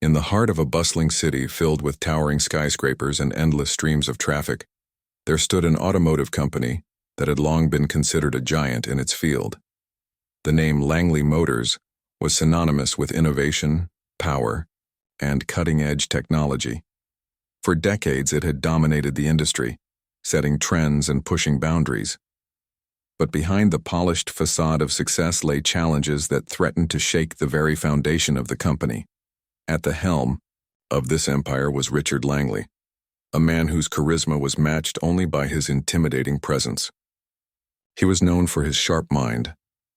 In the heart of a bustling city filled with towering skyscrapers and endless streams of traffic, there stood an automotive company that had long been considered a giant in its field. The name Langley Motors was synonymous with innovation, power, and cutting-edge technology. For decades it had dominated the industry, setting trends and pushing boundaries. But behind the polished facade of success lay challenges that threatened to shake the very foundation of the company. At the helm of this empire was Richard Langley, a man whose charisma was matched only by his intimidating presence. He was known for his sharp mind,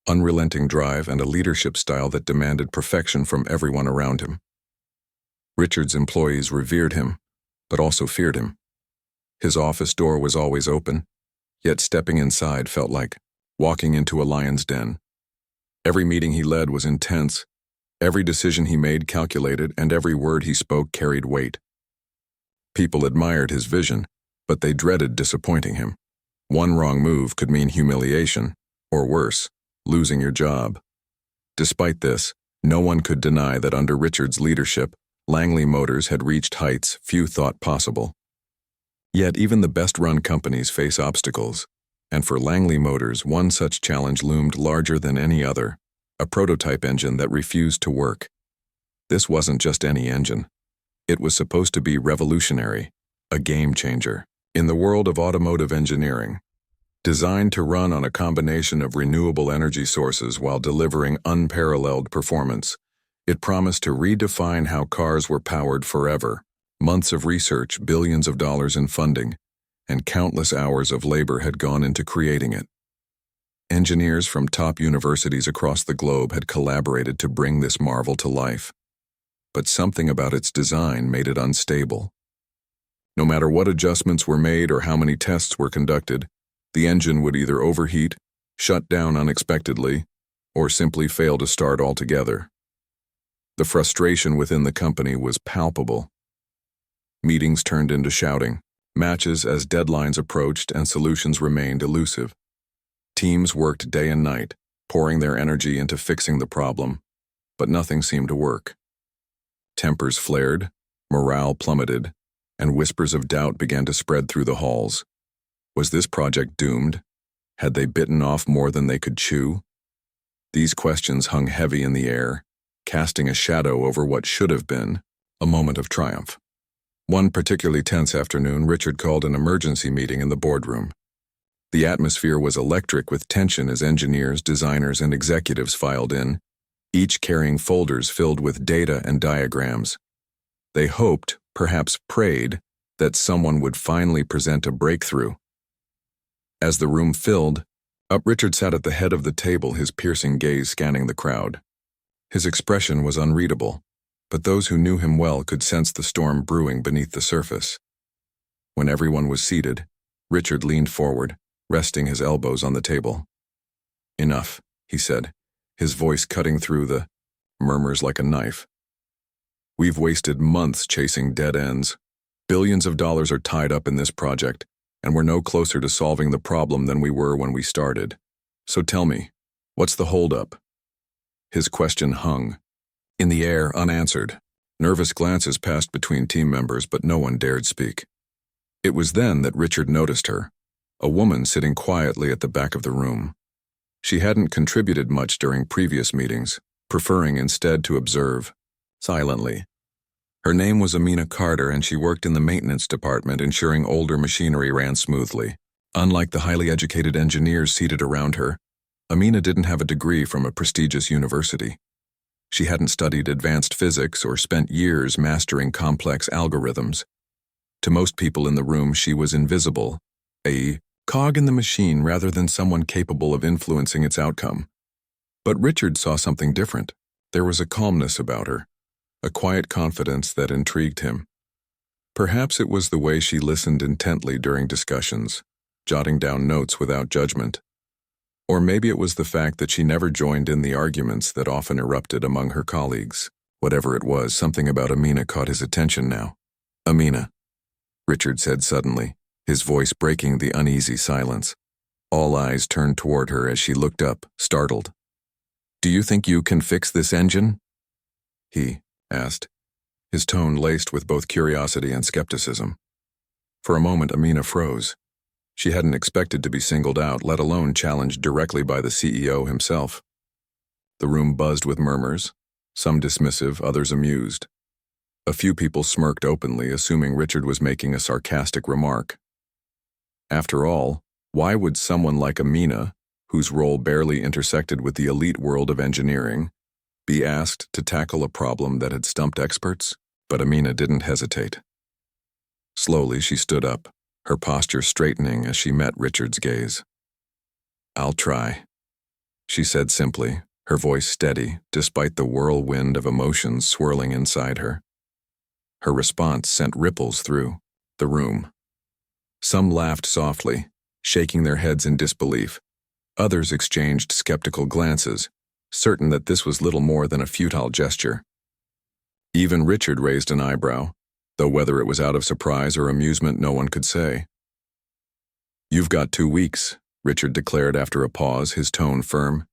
unrelenting drive, and a leadership style that demanded perfection from everyone around him. Richard's employees revered him, but also feared him. His office door was always open, yet stepping inside felt like walking into a lion's den. Every meeting he led was intense, every decision he made calculated, and every word he spoke carried weight. People admired his vision, but they dreaded disappointing him. One wrong move could mean humiliation, or worse, losing your job. Despite this, no one could deny that under Richard's leadership, Langley Motors had reached heights few thought possible. Yet even the best-run companies face obstacles, and for Langley Motors, one such challenge loomed larger than any other: a prototype engine that refused to work. This wasn't just any engine. It was supposed to be revolutionary, a game-changer. In the world of automotive engineering, designed to run on a combination of renewable energy sources while delivering unparalleled performance, it promised to redefine how cars were powered forever. Months of research, billions of dollars in funding, and countless hours of labor had gone into creating it. Engineers from top universities across the globe had collaborated to bring this marvel to life. But something about its design made it unstable. No matter what adjustments were made or how many tests were conducted, the engine would either overheat, shut down unexpectedly, or simply fail to start altogether. The frustration within the company was palpable. Meetings turned into shouting, matches as deadlines approached and solutions remained elusive. Teams worked day and night, pouring their energy into fixing the problem, but nothing seemed to work. Tempers flared, morale plummeted, and whispers of doubt began to spread through the halls. Was this project doomed? Had they bitten off more than they could chew? These questions hung heavy in the air, casting a shadow over what should have been a moment of triumph. One particularly tense afternoon, Richard called an emergency meeting in the boardroom. The atmosphere was electric with tension as engineers, designers, and executives filed in, each carrying folders filled with data and diagrams. They hoped, perhaps prayed, that someone would finally present a breakthrough. As the room filled, Richard sat at the head of the table, his piercing gaze scanning the crowd. His expression was unreadable, but those who knew him well could sense the storm brewing beneath the surface. When everyone was seated, Richard leaned forward, resting his elbows on the table. "Enough," he said, his voice cutting through the murmurs like a knife. "We've wasted months chasing dead ends. Billions of dollars are tied up in this project, and we're no closer to solving the problem than we were when we started. So tell me, what's the holdup?" His question hung in the air, unanswered. Nervous glances passed between team members, but no one dared speak. It was then that Richard noticed her, a woman sitting quietly at the back of the room. She hadn't contributed much during previous meetings, preferring instead to observe, silently. Her name was Amina Carter, and she worked in the maintenance department, ensuring older machinery ran smoothly. Unlike the highly educated engineers seated around her, Amina didn't have a degree from a prestigious university. She hadn't studied advanced physics or spent years mastering complex algorithms. To most people in the room, she was invisible, a cog in the machine rather than someone capable of influencing its outcome. But Richard saw something different. There was a calmness about her, a quiet confidence that intrigued him. Perhaps it was the way she listened intently during discussions, jotting down notes without judgment. Or maybe it was the fact that she never joined in the arguments that often erupted among her colleagues. Whatever it was, something about Amina caught his attention now. "Amina," Richard said suddenly, his voice breaking the uneasy silence. All eyes turned toward her as she looked up, startled. "Do you think you can fix this engine?" he asked, his tone laced with both curiosity and skepticism. For a moment, Amina froze. She hadn't expected to be singled out, let alone challenged directly by the CEO himself. The room buzzed with murmurs, some dismissive, others amused. A few people smirked openly, assuming Richard was making a sarcastic remark. After all, why would someone like Amina, whose role barely intersected with the elite world of engineering, be asked to tackle a problem that had stumped experts? But Amina didn't hesitate. Slowly, she stood up, her posture straightening as she met Richard's gaze. "I'll try," she said simply, her voice steady despite the whirlwind of emotions swirling inside her. Her response sent ripples through the room. Some laughed softly, shaking their heads in disbelief. Others exchanged skeptical glances, certain that this was little more than a futile gesture. Even Richard raised an eyebrow, though whether it was out of surprise or amusement no one could say. "You've got 2 weeks," Richard declared after a pause, his tone firm.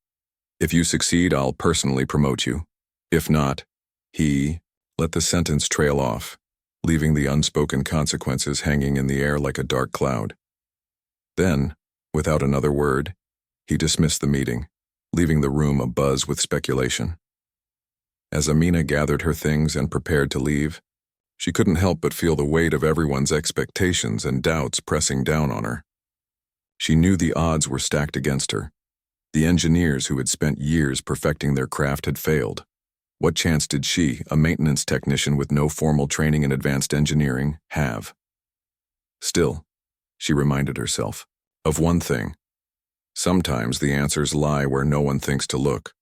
"If you succeed, I'll personally promote you. If not," he let the sentence trail off, leaving the unspoken consequences hanging in the air like a dark cloud. Then, without another word, he dismissed the meeting, leaving the room abuzz with speculation. As Amina gathered her things and prepared to leave, she couldn't help but feel the weight of everyone's expectations and doubts pressing down on her. She knew the odds were stacked against her. The engineers who had spent years perfecting their craft had failed. What chance did she, a maintenance technician with no formal training in advanced engineering, have? Still, she reminded herself of one thing. Sometimes the answers lie where no one thinks to look.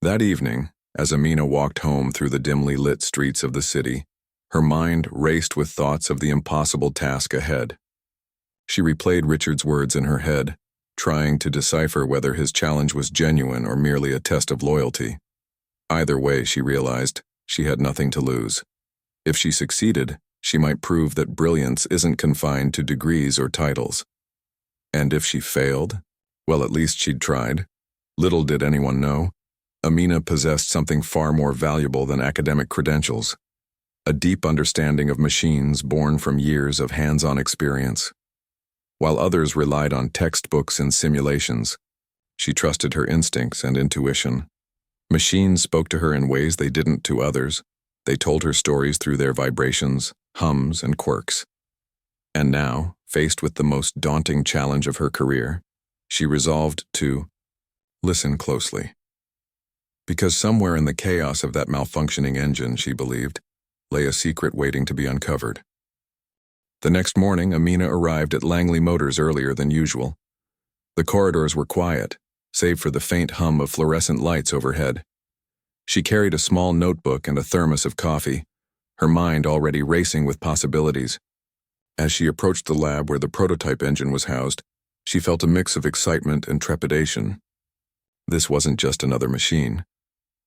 That evening, as Amina walked home through the dimly lit streets of the city, her mind raced with thoughts of the impossible task ahead. She replayed Richard's words in her head, trying to decipher whether his challenge was genuine or merely a test of loyalty. Either way, she realized, she had nothing to lose. If she succeeded, she might prove that brilliance isn't confined to degrees or titles. And if she failed, well, at least she'd tried. Little did anyone know, Amina possessed something far more valuable than academic credentials, a deep understanding of machines born from years of hands-on experience. While others relied on textbooks and simulations, she trusted her instincts and intuition. Machines spoke to her in ways they didn't to others. They told her stories through their vibrations, hums, and quirks. And now, faced with the most daunting challenge of her career, she resolved to listen closely. Because somewhere in the chaos of that malfunctioning engine, she believed, lay a secret waiting to be uncovered. The next morning, Amina arrived at Langley Motors earlier than usual. The corridors were quiet, save for the faint hum of fluorescent lights overhead. She carried a small notebook and a thermos of coffee, her mind already racing with possibilities. As she approached the lab where the prototype engine was housed, she felt a mix of excitement and trepidation. This wasn't just another machine.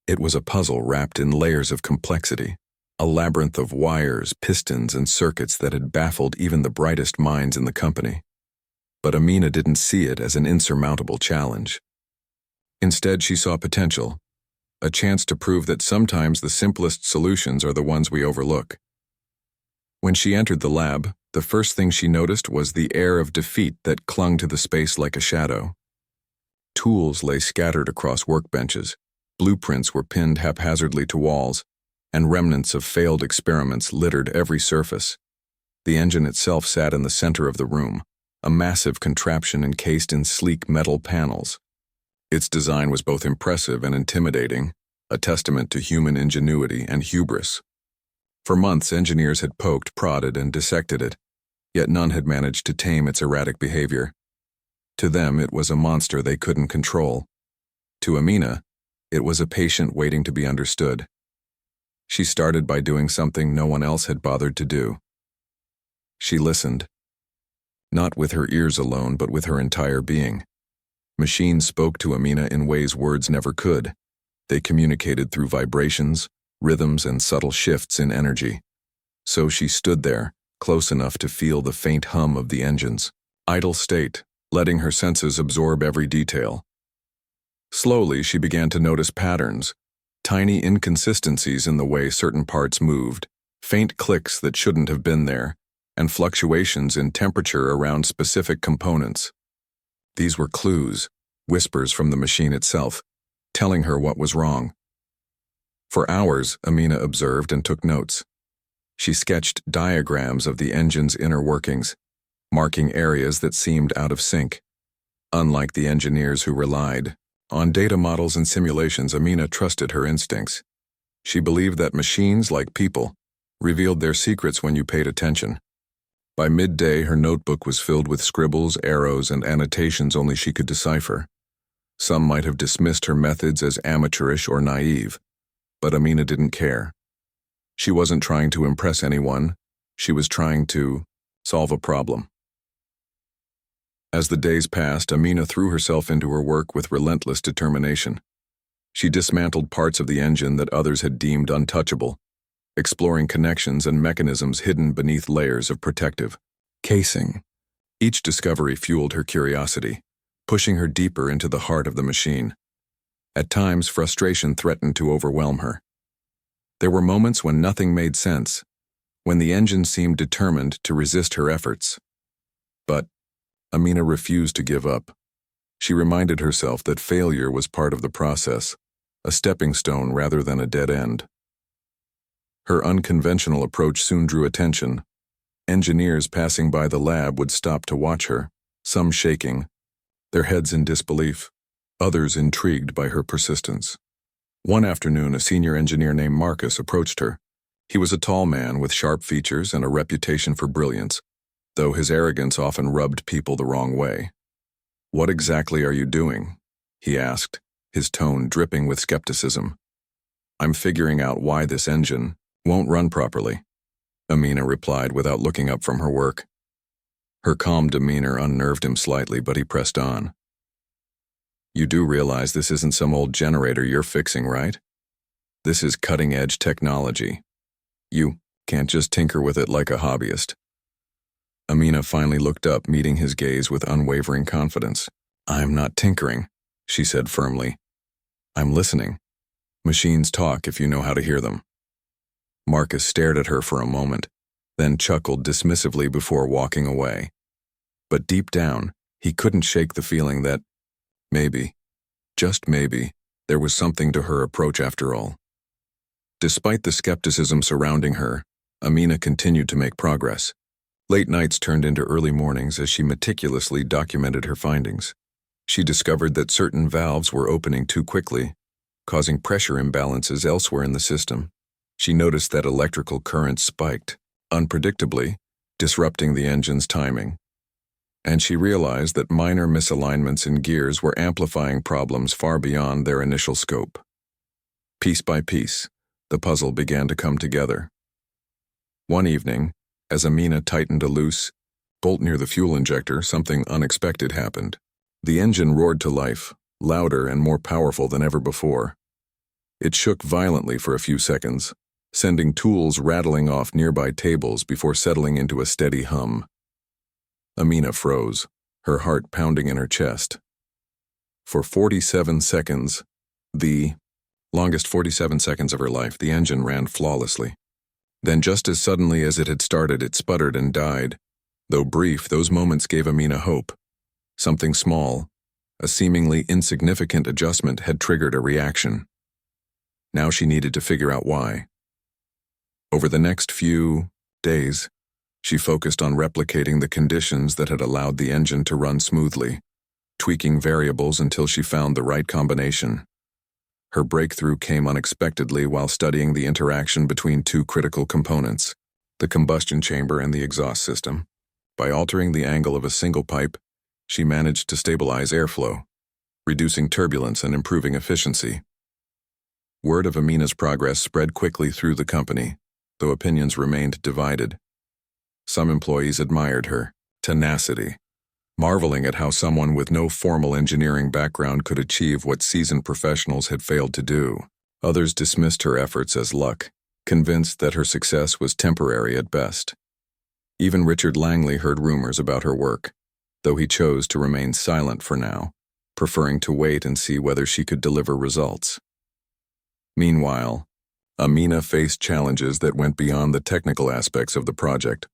It was a puzzle wrapped in layers of complexity, a labyrinth of wires, pistons, and circuits that had baffled even the brightest minds in the company. But Amina didn't see it as an insurmountable challenge. Instead, she saw potential, a chance to prove that sometimes the simplest solutions are the ones we overlook. When she entered the lab, the first thing she noticed was the air of defeat that clung to the space like a shadow. Tools lay scattered across workbenches, blueprints were pinned haphazardly to walls, and remnants of failed experiments littered every surface. The engine itself sat in the center of the room, a massive contraption encased in sleek metal panels. Its design was both impressive and intimidating, a testament to human ingenuity and hubris. For months, engineers had poked, prodded, and dissected it, yet none had managed to tame its erratic behavior. To them, it was a monster they couldn't control. To Amina, it was a patient waiting to be understood. She started by doing something no one else had bothered to do. She listened. Not with her ears alone, but with her entire being. Machines spoke to Amina in ways words never could. They communicated through vibrations, rhythms, and subtle shifts in energy. So she stood there, close enough to feel the faint hum of the engines. Idle state, letting her senses absorb every detail. Slowly, she began to notice patterns, Tiny inconsistencies in the way certain parts moved, faint clicks that shouldn't have been there, and fluctuations in temperature around specific components. These were clues, whispers from the machine itself, telling her what was wrong. For hours, Amina observed and took notes. She sketched diagrams of the engine's inner workings, marking areas that seemed out of sync. Unlike the engineers who relied on data models and simulations, Amina trusted her instincts. She believed that machines, like people, revealed their secrets when you paid attention. By midday, her notebook was filled with scribbles, arrows, and annotations only she could decipher. Some might have dismissed her methods as amateurish or naive, but Amina didn't care. She wasn't trying to impress anyone. She was trying to solve a problem. As the days passed, Amina threw herself into her work with relentless determination. She dismantled parts of the engine that others had deemed untouchable, exploring connections and mechanisms hidden beneath layers of protective casing. Each discovery fueled her curiosity, pushing her deeper into the heart of the machine. At times, frustration threatened to overwhelm her. There were moments when nothing made sense, when the engine seemed determined to resist her efforts. But Amina refused to give up. She reminded herself that failure was part of the process, a stepping stone rather than a dead end. Her unconventional approach soon drew attention. Engineers passing by the lab would stop to watch her, some shaking, their heads in disbelief, others intrigued by her persistence. One afternoon, a senior engineer named Marcus approached her. He was a tall man with sharp features and a reputation for brilliance, though his arrogance often rubbed people the wrong way. "What exactly are you doing?" he asked, his tone dripping with skepticism. "I'm figuring out why this engine won't run properly," Amina replied without looking up from her work. Her calm demeanor unnerved him slightly, but he pressed on. "You do realize this isn't some old generator you're fixing, right? This is cutting-edge technology. You can't just tinker with it like a hobbyist." Amina finally looked up, meeting his gaze with unwavering confidence. "I'm not tinkering," she said firmly. "I'm listening. Machines talk if you know how to hear them." Marcus stared at her for a moment, then chuckled dismissively before walking away. But deep down, he couldn't shake the feeling that maybe, just maybe, there was something to her approach after all. Despite the skepticism surrounding her, Amina continued to make progress. Late nights turned into early mornings as she meticulously documented her findings. She discovered that certain valves were opening too quickly, causing pressure imbalances elsewhere in the system. She noticed that electrical currents spiked, unpredictably, disrupting the engine's timing. And she realized that minor misalignments in gears were amplifying problems far beyond their initial scope. Piece by piece, the puzzle began to come together. One evening, as Amina tightened a loose bolt near the fuel injector, something unexpected happened. The engine roared to life, louder and more powerful than ever before. It shook violently for a few seconds, sending tools rattling off nearby tables before settling into a steady hum. Amina froze, her heart pounding in her chest. For 47 seconds, the longest 47 seconds of her life, the engine ran flawlessly. Then just as suddenly as it had started, it sputtered and died. Though brief, those moments gave Amina hope. Something small, a seemingly insignificant adjustment had triggered a reaction. Now she needed to figure out why. Over the next few days, she focused on replicating the conditions that had allowed the engine to run smoothly, tweaking variables until she found the right combination. Her breakthrough came unexpectedly while studying the interaction between two critical components, the combustion chamber and the exhaust system. By altering the angle of a single pipe, she managed to stabilize airflow, reducing turbulence and improving efficiency. Word of Amina's progress spread quickly through the company, though opinions remained divided. Some employees admired her tenacity, marveling at how someone with no formal engineering background could achieve what seasoned professionals had failed to do. Others dismissed her efforts as luck, convinced that her success was temporary at best. Even Richard Langley heard rumors about her work, though he chose to remain silent for now, preferring to wait and see whether she could deliver results. Meanwhile, Amina faced challenges that went beyond the technical aspects of the project.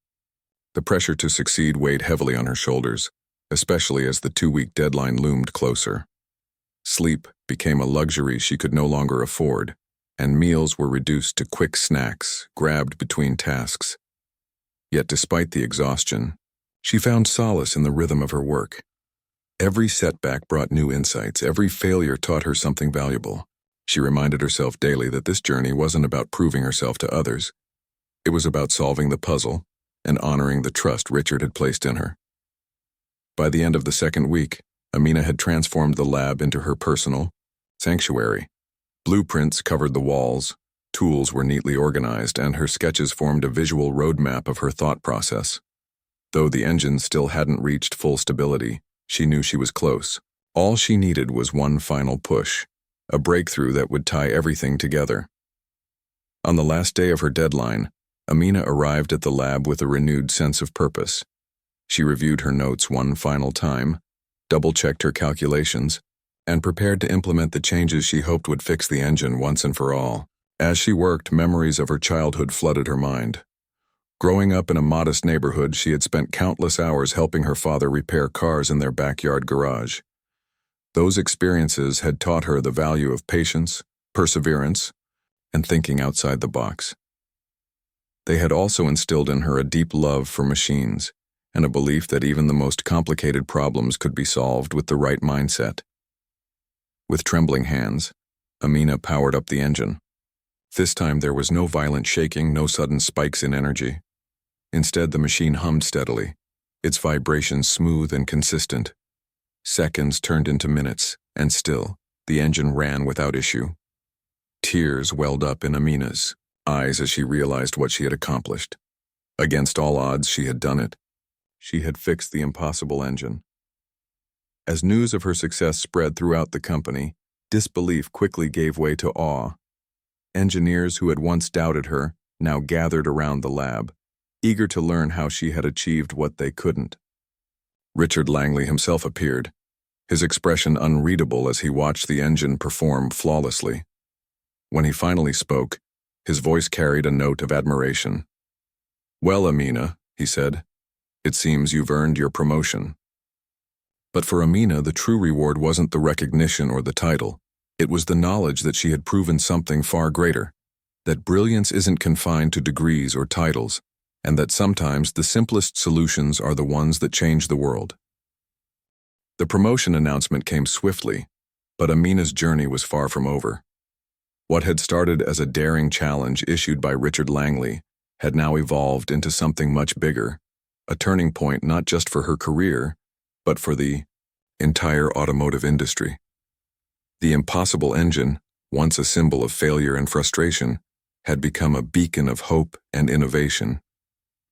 The pressure to succeed weighed heavily on her shoulders, especially as the 2-week deadline loomed closer. Sleep became a luxury she could no longer afford, and meals were reduced to quick snacks grabbed between tasks. Yet despite the exhaustion, she found solace in the rhythm of her work. Every setback brought new insights, every failure taught her something valuable. She reminded herself daily that this journey wasn't about proving herself to others. It was about solving the puzzle and honoring the trust Richard had placed in her. By the end of the 2nd week, Amina had transformed the lab into her personal sanctuary. Blueprints covered the walls, tools were neatly organized, and her sketches formed a visual roadmap of her thought process. Though the engine still hadn't reached full stability, she knew she was close. All she needed was one final push, a breakthrough that would tie everything together. On the last day of her deadline, Amina arrived at the lab with a renewed sense of purpose. She reviewed her notes one final time, double-checked her calculations, and prepared to implement the changes she hoped would fix the engine once and for all. As she worked, memories of her childhood flooded her mind. Growing up in a modest neighborhood, she had spent countless hours helping her father repair cars in their backyard garage. Those experiences had taught her the value of patience, perseverance, and thinking outside the box. They had also instilled in her a deep love for machines and a belief that even the most complicated problems could be solved with the right mindset. With trembling hands, Amina powered up the engine. This time there was no violent shaking, no sudden spikes in energy. Instead, the machine hummed steadily, its vibrations smooth and consistent. Seconds turned into minutes, and still, the engine ran without issue. Tears welled up in Amina's eyes as she realized what she had accomplished. Against all odds, she had done it. She had fixed the impossible engine. As news of her success spread throughout the company, disbelief quickly gave way to awe. Engineers who had once doubted her now gathered around the lab, eager to learn how she had achieved what they couldn't. Richard Langley himself appeared, his expression unreadable as he watched the engine perform flawlessly. When he finally spoke, his voice carried a note of admiration. "Well, Amina," he said, "it seems you've earned your promotion." But for Amina, the true reward wasn't the recognition or the title. It was the knowledge that she had proven something far greater, that brilliance isn't confined to degrees or titles, and that sometimes the simplest solutions are the ones that change the world. The promotion announcement came swiftly, but Amina's journey was far from over. What had started as a daring challenge issued by Richard Langley had now evolved into something much bigger, a turning point not just for her career, but for the entire automotive industry. The impossible engine, once a symbol of failure and frustration, had become a beacon of hope and innovation.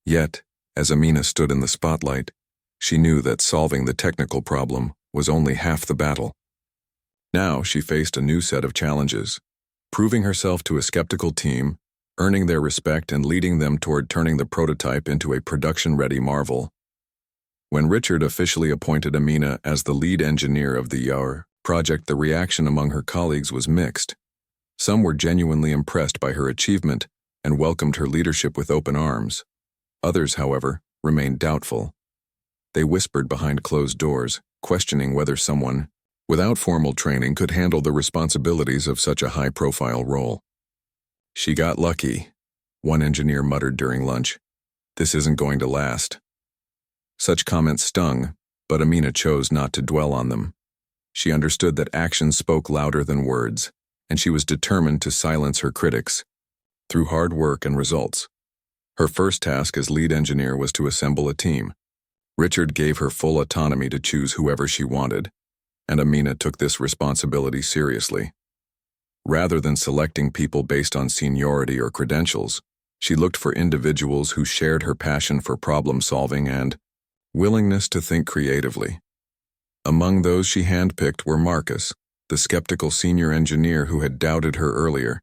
Yet, as Amina stood in the spotlight, she knew that solving the technical problem was only half the battle. Now she faced a new set of challenges, proving herself to a skeptical team, earning their respect and leading them toward turning the prototype into a production-ready marvel. When Richard officially appointed Amina as the lead engineer of the YAR project, the reaction among her colleagues was mixed. Some were genuinely impressed by her achievement and welcomed her leadership with open arms. Others, however, remained doubtful. They whispered behind closed doors, questioning whether someone without formal training could handle the responsibilities of such a high-profile role. "She got lucky," one engineer muttered during lunch. "This isn't going to last." Such comments stung, but Amina chose not to dwell on them. She understood that actions spoke louder than words, and she was determined to silence her critics through hard work and results. Her first task as lead engineer was to assemble a team. Richard gave her full autonomy to choose whoever she wanted, and Amina took this responsibility seriously. Rather than selecting people based on seniority or credentials, she looked for individuals who shared her passion for problem-solving and willingness to think creatively. Among those she handpicked were Marcus, the skeptical senior engineer who had doubted her earlier,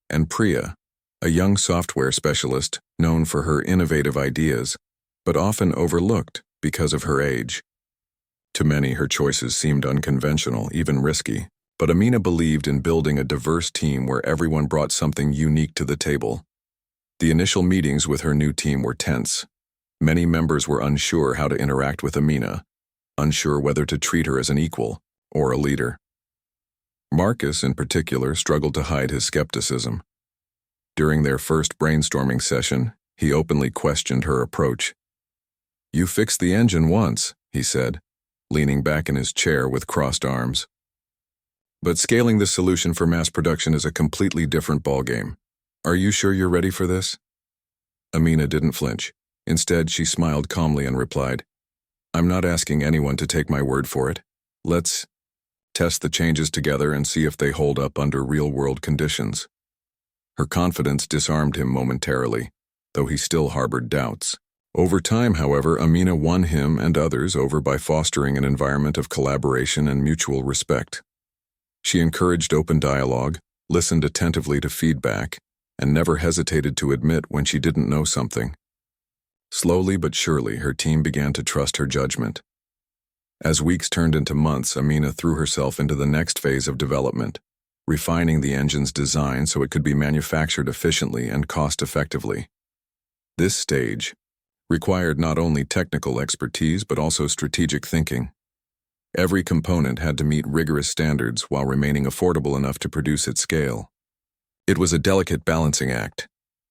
and Priya, a young software specialist known for her innovative ideas, but often overlooked because of her age. To many, her choices seemed unconventional, even risky, But Amina believed in building a diverse team where everyone brought something unique to the table. The initial meetings with her new team were tense. Many members were unsure how to interact with Amina, unsure whether to treat her as an equal or a leader. Marcus, in particular, struggled to hide his skepticism. During their first brainstorming session, he openly questioned her approach. "You fixed the engine once," he said, leaning back in his chair with crossed arms. "But scaling this solution for mass production is a completely different ballgame. Are you sure you're ready for this?" Amina didn't flinch. Instead, she smiled calmly and replied, "I'm not asking anyone to take my word for it. Let's test the changes together and see if they hold up under real-world conditions." Her confidence disarmed him momentarily, though he still harbored doubts. Over time, however, Amina won him and others over by fostering an environment of collaboration and mutual respect. She encouraged open dialogue, listened attentively to feedback, and never hesitated to admit when she didn't know something. Slowly but surely, her team began to trust her judgment. As weeks turned into months, Amina threw herself into the next phase of development, refining the engine's design so it could be manufactured efficiently and cost-effectively. This stage required not only technical expertise but also strategic thinking. Every component had to meet rigorous standards while remaining affordable enough to produce at scale. It was a delicate balancing act,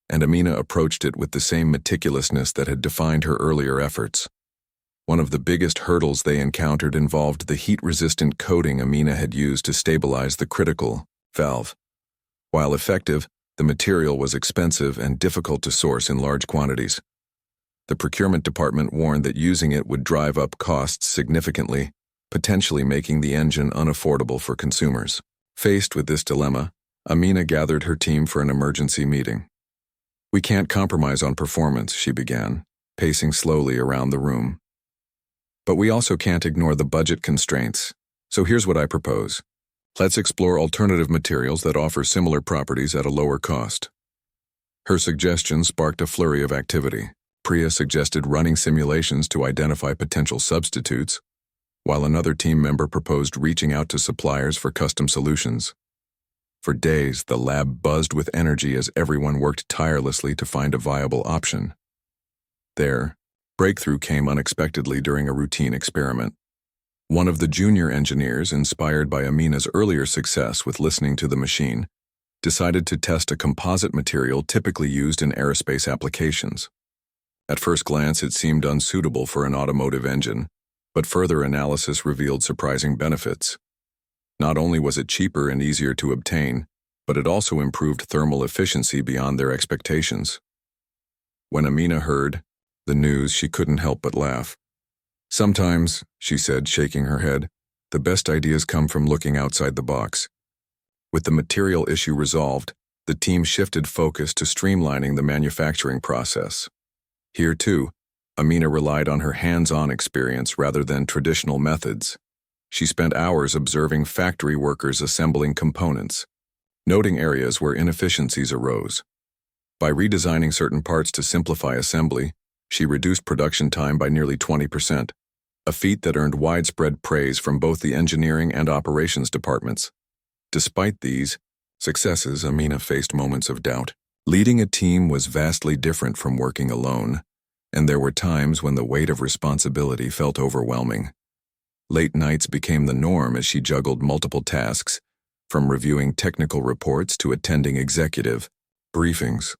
and Amina approached it with the same meticulousness that had defined her earlier efforts. One of the biggest hurdles they encountered involved the heat-resistant coating Amina had used to stabilize the critical valve. While effective, the material was expensive and difficult to source in large quantities. The procurement department warned that using it would drive up costs significantly, potentially making the engine unaffordable for consumers. Faced with this dilemma, Amina gathered her team for an emergency meeting. "We can't compromise on performance," she began, pacing slowly around the room. "But we also can't ignore the budget constraints. So here's what I propose. Let's explore alternative materials that offer similar properties at a lower cost." Her suggestion sparked a flurry of activity. Priya suggested running simulations to identify potential substitutes, while another team member proposed reaching out to suppliers for custom solutions. For days, the lab buzzed with energy as everyone worked tirelessly to find a viable option. Their breakthrough came unexpectedly during a routine experiment. One of the junior engineers, inspired by Amina's earlier success with listening to the machine, decided to test a composite material typically used in aerospace applications. At first glance, it seemed unsuitable for an automotive engine, but further analysis revealed surprising benefits. Not only was it cheaper and easier to obtain, but it also improved thermal efficiency beyond their expectations. When Amina heard the news, she couldn't help but laugh. "Sometimes," she said, shaking her head, "the best ideas come from looking outside the box." With the material issue resolved, the team shifted focus to streamlining the manufacturing process. Here, too, Amina relied on her hands-on experience rather than traditional methods. She spent hours observing factory workers assembling components, noting areas where inefficiencies arose. By redesigning certain parts to simplify assembly, she reduced production time by nearly 20%, a feat that earned widespread praise from both the engineering and operations departments. Despite these successes, Amina faced moments of doubt. Leading a team was vastly different from working alone, and there were times when the weight of responsibility felt overwhelming. Late nights became the norm as she juggled multiple tasks, from reviewing technical reports to attending executive briefings.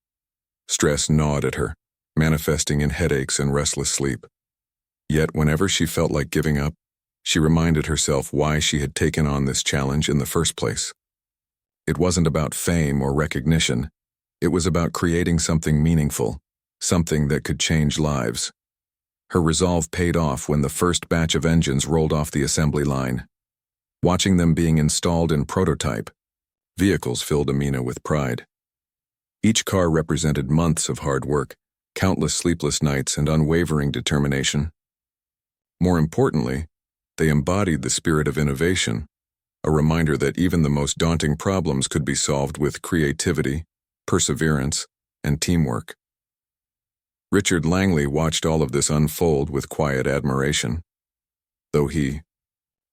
Stress gnawed at her, manifesting in headaches and restless sleep. Yet whenever she felt like giving up, she reminded herself why she had taken on this challenge in the first place. It wasn't about fame or recognition. It was about creating something meaningful, something that could change lives. Her resolve paid off when the first batch of engines rolled off the assembly line. Watching them being installed in prototype vehicles filled Amina with pride. Each car represented months of hard work, countless sleepless nights, and unwavering determination. More importantly, they embodied the spirit of innovation, a reminder that even the most daunting problems could be solved with creativity, perseverance, and teamwork. Richard Langley watched all of this unfold with quiet admiration. Though he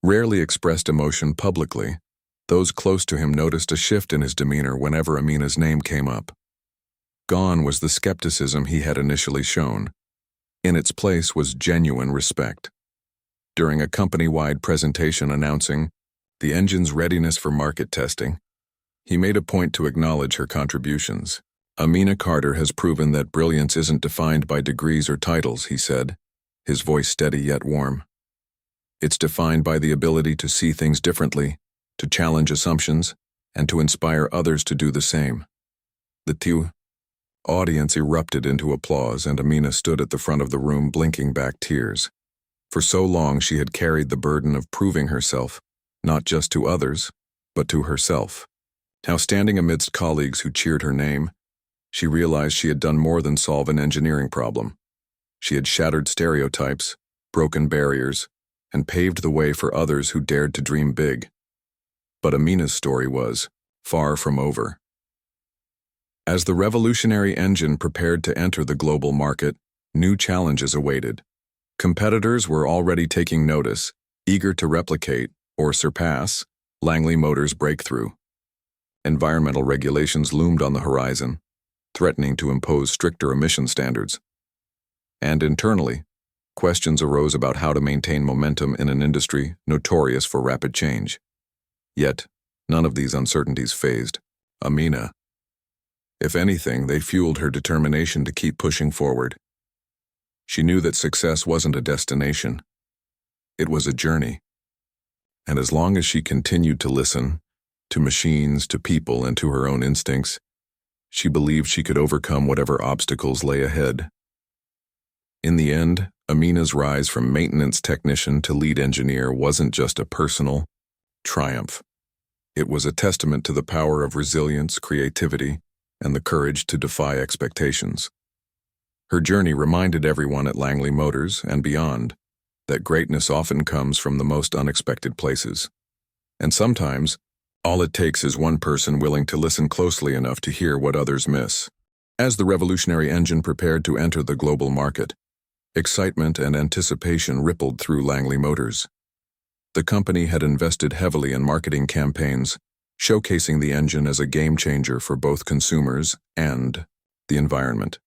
rarely expressed emotion publicly, Those close to him noticed a shift in his demeanor whenever Amina's name came up. Gone was the skepticism he had initially shown. In its place was genuine respect. During a company-wide presentation announcing the engine's readiness for market testing, he made a point to acknowledge her contributions. "Amina Carter has proven that brilliance isn't defined by degrees or titles," he said, his voice steady yet warm. "It's defined by the ability to see things differently, to challenge assumptions, and to inspire others to do the same." The audience erupted into applause, and Amina stood at the front of the room blinking back tears. For so long she had carried the burden of proving herself, not just to others, but to herself. Now, standing amidst colleagues who cheered her name, she realized she had done more than solve an engineering problem. She had shattered stereotypes, broken barriers, and paved the way for others who dared to dream big. But Amina's story was far from over. As the revolutionary engine prepared to enter the global market, new challenges awaited. Competitors were already taking notice, eager to replicate, or surpass, Langley Motors' breakthrough. Environmental regulations loomed on the horizon, threatening to impose stricter emission standards. And internally, questions arose about how to maintain momentum in an industry notorious for rapid change. Yet, none of these uncertainties fazed Amina. If anything, they fueled her determination to keep pushing forward. She knew that success wasn't a destination. It was a journey. And as long as she continued to listen, to machines, to people, and to her own instincts, she believed she could overcome whatever obstacles lay ahead. In the end, Amina's rise from maintenance technician to lead engineer wasn't just a personal triumph. It was a testament to the power of resilience, creativity, and the courage to defy expectations. Her journey reminded everyone at Langley Motors and beyond that greatness often comes from the most unexpected places. And sometimes, all it takes is one person willing to listen closely enough to hear what others miss. As the revolutionary engine prepared to enter the global market, excitement and anticipation rippled through Langley Motors. The company had invested heavily in marketing campaigns, showcasing the engine as a game-changer for both consumers and the environment.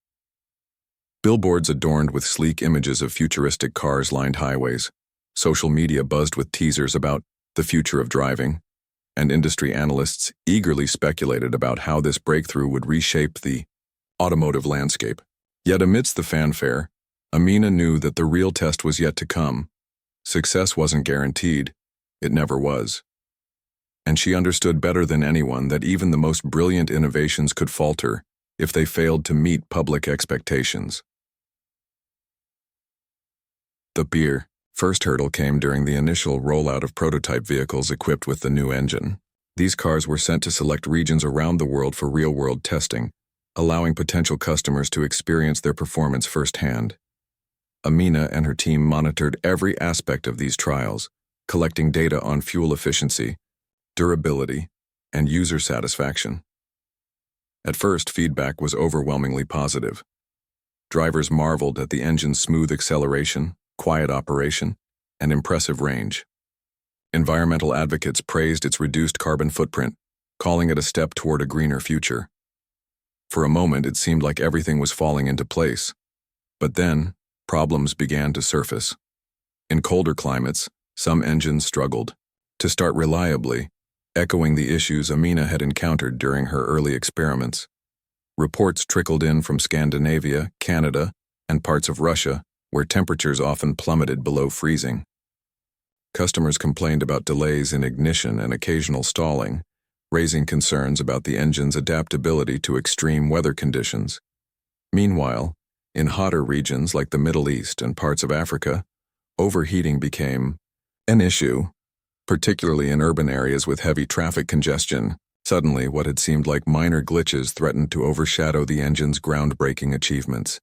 Billboards adorned with sleek images of futuristic cars lined highways, social media buzzed with teasers about the future of driving, and industry analysts eagerly speculated about how this breakthrough would reshape the automotive landscape. Yet amidst the fanfare, Amina knew that the real test was yet to come. Success wasn't guaranteed. It never was. And she understood better than anyone that even the most brilliant innovations could falter if they failed to meet public expectations. The first hurdle came during the initial rollout of prototype vehicles equipped with the new engine. These cars were sent to select regions around the world for real-world testing, allowing potential customers to experience their performance firsthand. Amina and her team monitored every aspect of these trials, collecting data on fuel efficiency, durability, and user satisfaction. At first, feedback was overwhelmingly positive. Drivers marveled at the engine's smooth acceleration, quiet operation, and impressive range. Environmental advocates praised its reduced carbon footprint, calling it a step toward a greener future. For a moment, it seemed like everything was falling into place. But then, problems began to surface. In colder climates, some engines struggled to start reliably, echoing the issues Amina had encountered during her early experiments. Reports trickled in from Scandinavia, Canada, and parts of Russia, where temperatures often plummeted below freezing. Customers complained about delays in ignition and occasional stalling, raising concerns about the engine's adaptability to extreme weather conditions. Meanwhile, in hotter regions like the Middle East and parts of Africa, overheating became an issue, particularly in urban areas with heavy traffic congestion. Suddenly, what had seemed like minor glitches threatened to overshadow the engine's groundbreaking achievements.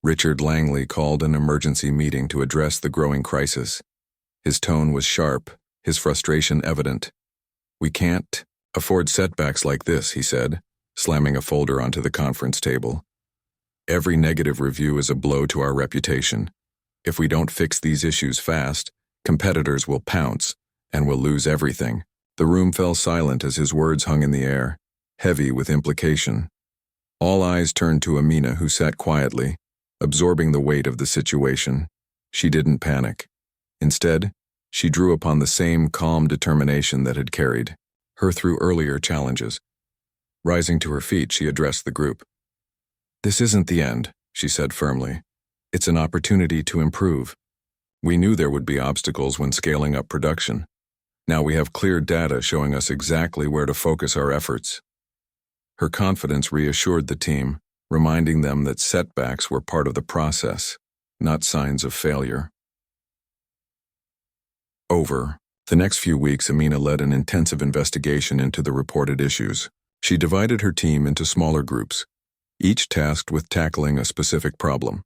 Richard Langley called an emergency meeting to address the growing crisis. His tone was sharp, his frustration evident. "We can't afford setbacks like this," he said, slamming a folder onto the conference table. "Every negative review is a blow to our reputation. If we don't fix these issues fast, competitors will pounce, and we'll lose everything." The room fell silent as his words hung in the air, heavy with implication. All eyes turned to Amina, who sat quietly, absorbing the weight of the situation. She didn't panic. Instead, she drew upon the same calm determination that had carried her through earlier challenges. Rising to her feet, she addressed the group. "This isn't the end," she said firmly. "It's an opportunity to improve. We knew there would be obstacles when scaling up production. Now we have clear data showing us exactly where to focus our efforts." Her confidence reassured the team, reminding them that setbacks were part of the process, not signs of failure. Over the next few weeks, Amina led an intensive investigation into the reported issues. She divided her team into smaller groups, each tasked with tackling a specific problem.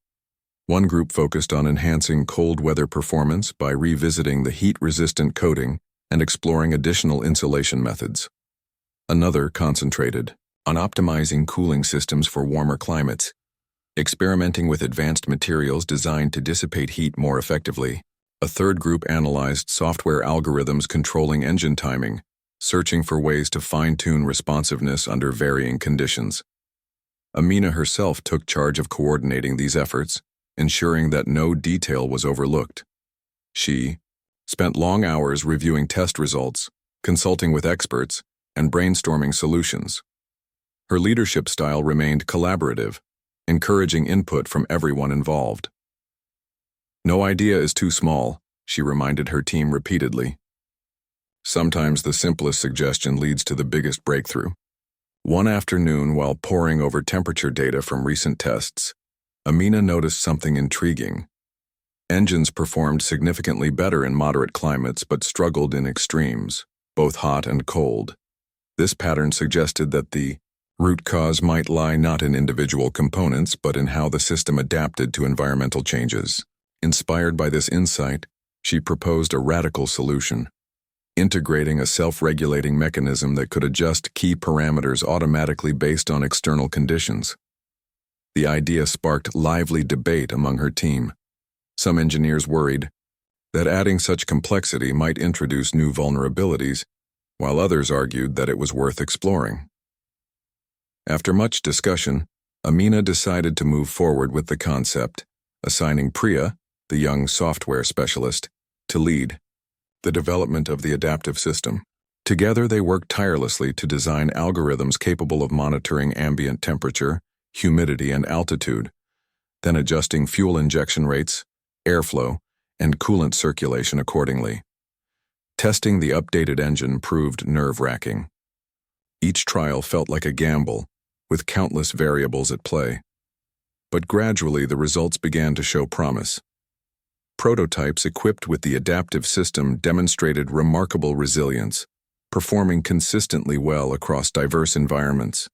One group focused on enhancing cold weather performance by revisiting the heat-resistant coating and exploring additional insulation methods. Another concentrated on optimizing cooling systems for warmer climates, experimenting with advanced materials designed to dissipate heat more effectively. A third group analyzed software algorithms controlling engine timing, searching for ways to fine-tune responsiveness under varying conditions. Amina herself took charge of coordinating these efforts, ensuring that no detail was overlooked. She spent long hours reviewing test results, consulting with experts, and brainstorming solutions. Her leadership style remained collaborative, encouraging input from everyone involved. "No idea is too small," she reminded her team repeatedly. Sometimes the simplest suggestion leads to the biggest breakthrough. One afternoon, while poring over temperature data from recent tests, Amina noticed something intriguing. Engines performed significantly better in moderate climates but struggled in extremes, both hot and cold. This pattern suggested that the root cause might lie not in individual components but in how the system adapted to environmental changes. Inspired by this insight, she proposed a radical solution, integrating a self-regulating mechanism that could adjust key parameters automatically based on external conditions. The idea sparked lively debate among her team. Some engineers worried that adding such complexity might introduce new vulnerabilities, while others argued that it was worth exploring. After much discussion, Amina decided to move forward with the concept, assigning Priya, the young software specialist, to lead the development of the adaptive system. Together they worked tirelessly to design algorithms capable of monitoring ambient temperature, humidity, and altitude, then adjusting fuel injection rates, airflow, and coolant circulation accordingly. Testing the updated engine proved nerve-wracking. Each trial felt like a gamble, with countless variables at play. But gradually the results began to show promise. Prototypes equipped with the adaptive system demonstrated remarkable resilience, performing consistently well across diverse environments.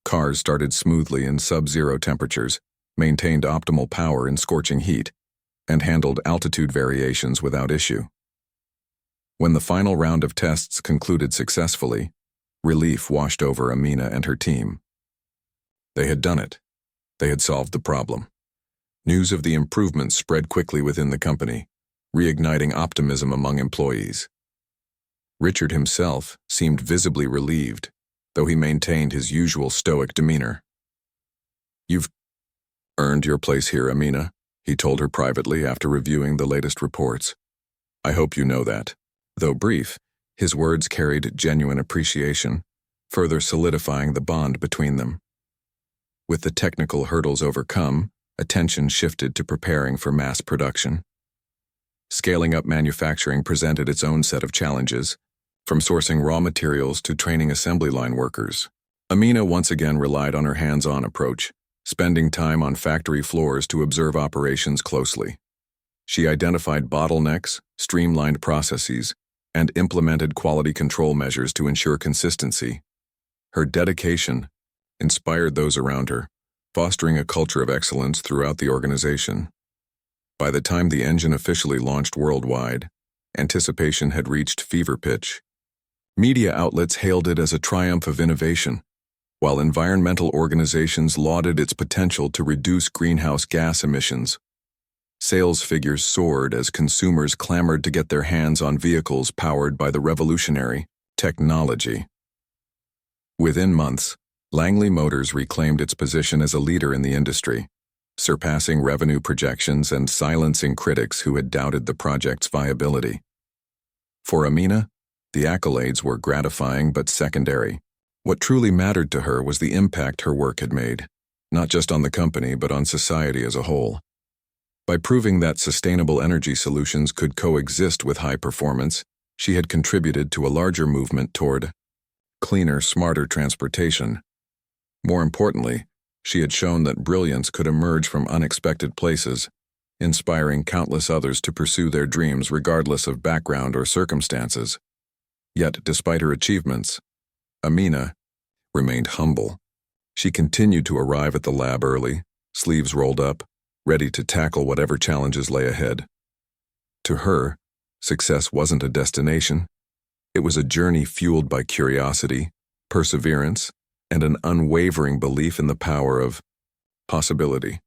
Cars started smoothly in sub-zero temperatures, maintained optimal power in scorching heat, and handled altitude variations without issue. When the final round of tests concluded successfully, relief washed over Amina and her team. They had done it. They had solved the problem. News of the improvements spread quickly within the company, reigniting optimism among employees. Richard himself seemed visibly relieved, though he maintained his usual stoic demeanor. "You've earned your place here, Amina," he told her privately after reviewing the latest reports. "I hope you know that." Though brief, his words carried genuine appreciation, further solidifying the bond between them. With the technical hurdles overcome, attention shifted to preparing for mass production. Scaling up manufacturing presented its own set of challenges, from sourcing raw materials to training assembly line workers. Amina once again relied on her hands-on approach, spending time on factory floors to observe operations closely. She identified bottlenecks, streamlined processes, and implemented quality control measures to ensure consistency. Her dedication inspired those around her, fostering a culture of excellence throughout the organization. By the time the engine officially launched worldwide, anticipation had reached fever pitch. Media outlets hailed it as a triumph of innovation, while environmental organizations lauded its potential to reduce greenhouse gas emissions. Sales figures soared as consumers clamored to get their hands on vehicles powered by the revolutionary technology. Within months, Langley Motors reclaimed its position as a leader in the industry, surpassing revenue projections and silencing critics who had doubted the project's viability. For Amina, the accolades were gratifying but secondary. What truly mattered to her was the impact her work had made, not just on the company but on society as a whole. By proving that sustainable energy solutions could coexist with high performance, she had contributed to a larger movement toward cleaner, smarter transportation. More importantly, she had shown that brilliance could emerge from unexpected places, inspiring countless others to pursue their dreams regardless of background or circumstances. Yet, despite her achievements, Amina remained humble. She continued to arrive at the lab early, sleeves rolled up, ready to tackle whatever challenges lay ahead. To her, success wasn't a destination. It was a journey fueled by curiosity, perseverance, and an unwavering belief in the power of possibility.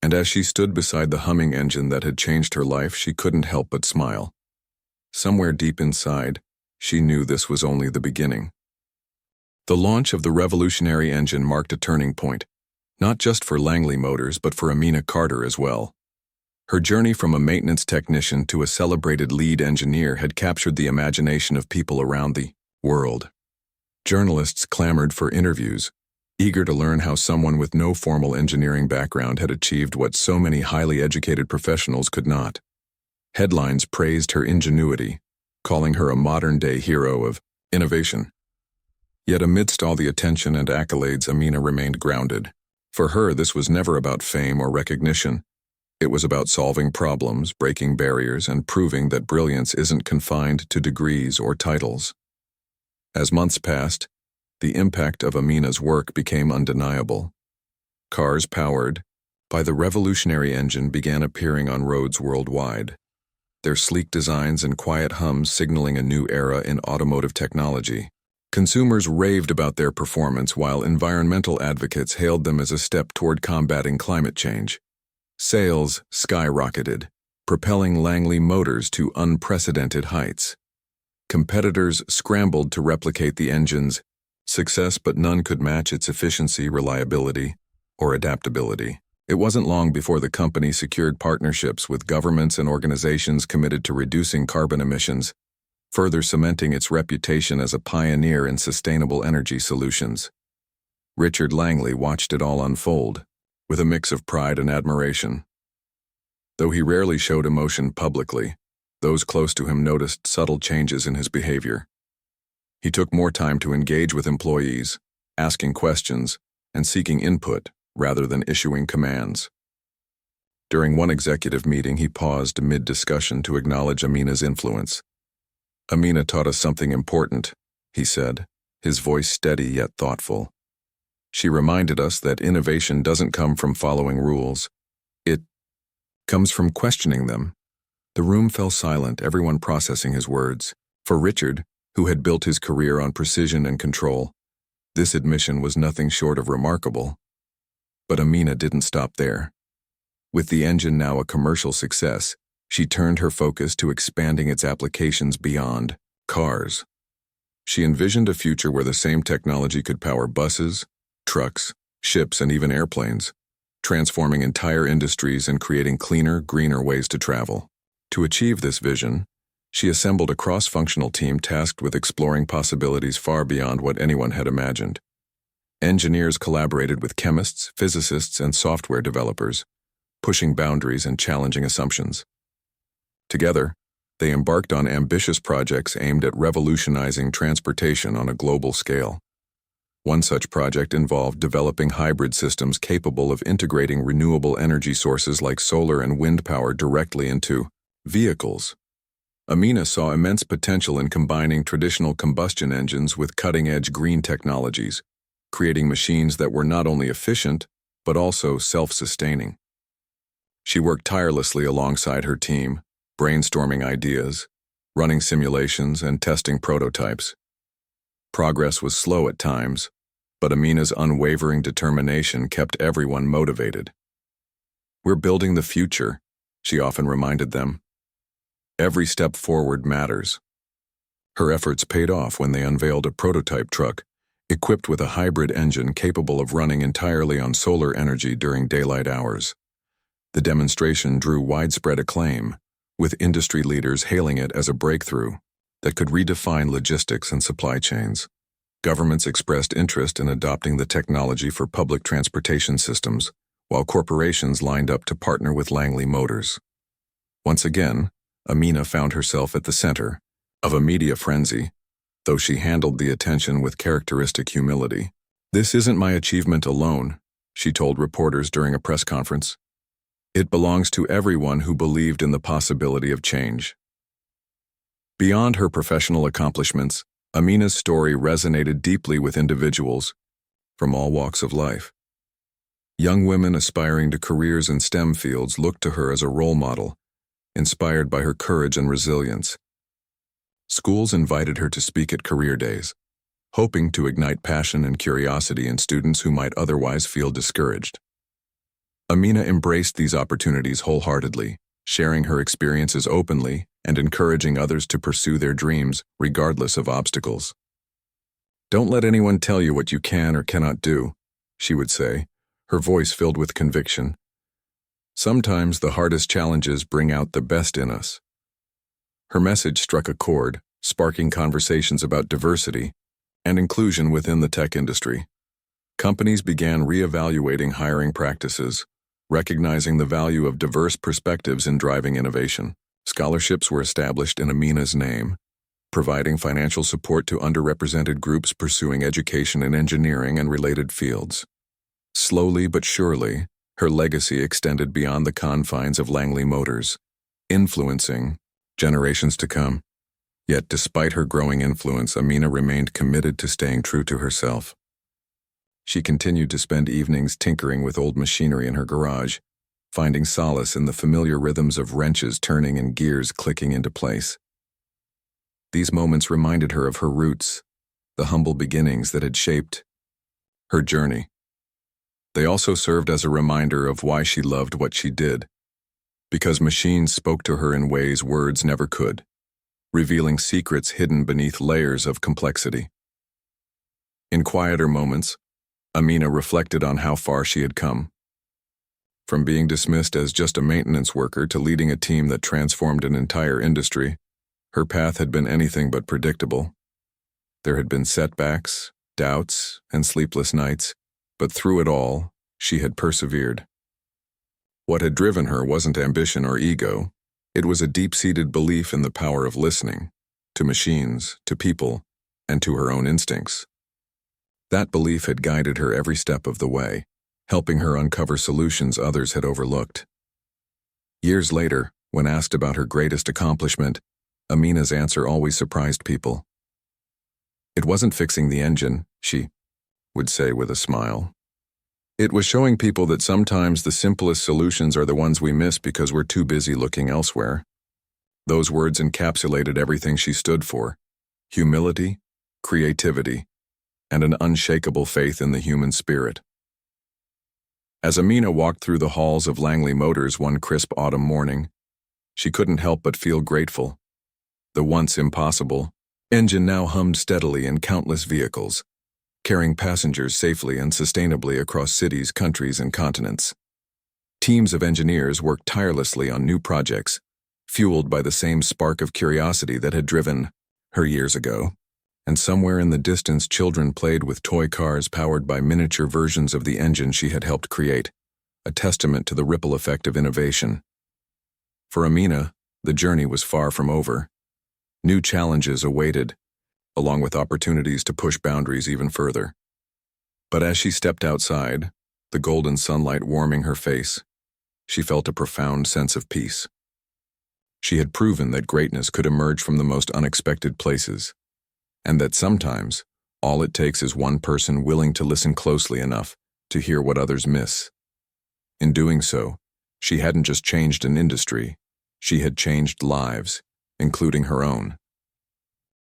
And as she stood beside the humming engine that had changed her life, she couldn't help but smile. Somewhere deep inside, she knew this was only the beginning. The launch of the revolutionary engine marked a turning point, not just for Langley Motors but for Amina Carter as well. Her journey from a maintenance technician to a celebrated lead engineer had captured the imagination of people around the world. Journalists clamored for interviews, eager to learn how someone with no formal engineering background had achieved what so many highly educated professionals could not. Headlines praised her ingenuity, calling her a modern-day hero of innovation. Yet amidst all the attention and accolades, Amina remained grounded. For her, this was never about fame or recognition. It was about solving problems, breaking barriers, and proving that brilliance isn't confined to degrees or titles. As months passed, the impact of Amina's work became undeniable. Cars powered by the revolutionary engine began appearing on roads worldwide, their sleek designs and quiet hums signaling a new era in automotive technology. Consumers raved about their performance while environmental advocates hailed them as a step toward combating climate change. Sales skyrocketed, propelling Langley Motors to unprecedented heights. Competitors scrambled to replicate the engine's success, but none could match its efficiency, reliability, or adaptability. It wasn't long before the company secured partnerships with governments and organizations committed to reducing carbon emissions, further cementing its reputation as a pioneer in sustainable energy solutions. Richard Langley watched it all unfold, with a mix of pride and admiration. Though he rarely showed emotion publicly, those close to him noticed subtle changes in his behavior. He took more time to engage with employees, asking questions, and seeking input rather than issuing commands. During one executive meeting, he paused mid-discussion to acknowledge Amina's influence. "Amina taught us something important," he said, his voice steady yet thoughtful. "She reminded us that innovation doesn't come from following rules. It comes from questioning them." The room fell silent, everyone processing his words. For Richard, who had built his career on precision and control, this admission was nothing short of remarkable. But Amina didn't stop there. With the engine now a commercial success, she turned her focus to expanding its applications beyond cars. She envisioned a future where the same technology could power buses, trucks, ships, and even airplanes, transforming entire industries and creating cleaner, greener ways to travel. To achieve this vision, she assembled a cross-functional team tasked with exploring possibilities far beyond what anyone had imagined. Engineers collaborated with chemists, physicists, and software developers, pushing boundaries and challenging assumptions. Together, they embarked on ambitious projects aimed at revolutionizing transportation on a global scale. One such project involved developing hybrid systems capable of integrating renewable energy sources like solar and wind power directly into vehicles. Amina saw immense potential in combining traditional combustion engines with cutting-edge green technologies, creating machines that were not only efficient, but also self-sustaining. She worked tirelessly alongside her team, brainstorming ideas, running simulations, and testing prototypes. Progress was slow at times, but Amina's unwavering determination kept everyone motivated. "We're building the future," she often reminded them. Every step forward matters. Her efforts paid off when they unveiled a prototype truck, equipped with a hybrid engine capable of running entirely on solar energy during daylight hours. The demonstration drew widespread acclaim, with industry leaders hailing it as a breakthrough that could redefine logistics and supply chains. Governments expressed interest in adopting the technology for public transportation systems, while corporations lined up to partner with Langley Motors. Once again, Amina found herself at the center of a media frenzy, though she handled the attention with characteristic humility. "This isn't my achievement alone," she told reporters during a press conference. "It belongs to everyone who believed in the possibility of change." Beyond her professional accomplishments, Amina's story resonated deeply with individuals from all walks of life. Young women aspiring to careers in STEM fields looked to her as a role model, inspired by her courage and resilience. Schools invited her to speak at career days, hoping to ignite passion and curiosity in students who might otherwise feel discouraged. Amina embraced these opportunities wholeheartedly, sharing her experiences openly and encouraging others to pursue their dreams regardless of obstacles. "Don't let anyone tell you what you can or cannot do," she would say, her voice filled with conviction. "Sometimes the hardest challenges bring out the best in us." Her message struck a chord, sparking conversations about diversity and inclusion within the tech industry. Companies began reevaluating hiring practices, recognizing the value of diverse perspectives in driving innovation. Scholarships were established in Amina's name, providing financial support to underrepresented groups pursuing education in engineering and related fields. Slowly but surely, her legacy extended beyond the confines of Langley Motors, influencing generations to come. Yet despite her growing influence, Amina remained committed to staying true to herself. She continued to spend evenings tinkering with old machinery in her garage, finding solace in the familiar rhythms of wrenches turning and gears clicking into place. These moments reminded her of her roots, the humble beginnings that had shaped her journey. They also served as a reminder of why she loved what she did, because machines spoke to her in ways words never could, revealing secrets hidden beneath layers of complexity. In quieter moments, Amina reflected on how far she had come. From being dismissed as just a maintenance worker to leading a team that transformed an entire industry, her path had been anything but predictable. There had been setbacks, doubts, and sleepless nights, but through it all, she had persevered. What had driven her wasn't ambition or ego. It was a deep-seated belief in the power of listening, to machines, to people, and to her own instincts. That belief had guided her every step of the way, helping her uncover solutions others had overlooked. Years later, when asked about her greatest accomplishment, Amina's answer always surprised people. "It wasn't fixing the engine," she would say with a smile. "It was showing people that sometimes the simplest solutions are the ones we miss because we're too busy looking elsewhere." Those words encapsulated everything she stood for: humility, creativity, and an unshakable faith in the human spirit. As Amina walked through the halls of Langley Motors one crisp autumn morning, she couldn't help but feel grateful. The once impossible engine now hummed steadily in countless vehicles, carrying passengers safely and sustainably across cities, countries, and continents. Teams of engineers worked tirelessly on new projects, fueled by the same spark of curiosity that had driven her years ago. And somewhere in the distance, children played with toy cars powered by miniature versions of the engine she had helped create, a testament to the ripple effect of innovation. For Amina, the journey was far from over. New challenges awaited, along with opportunities to push boundaries even further. But as she stepped outside, the golden sunlight warming her face, she felt a profound sense of peace. She had proven that greatness could emerge from the most unexpected places, and that sometimes all it takes is one person willing to listen closely enough to hear what others miss. In doing so, she hadn't just changed an industry, she had changed lives, including her own.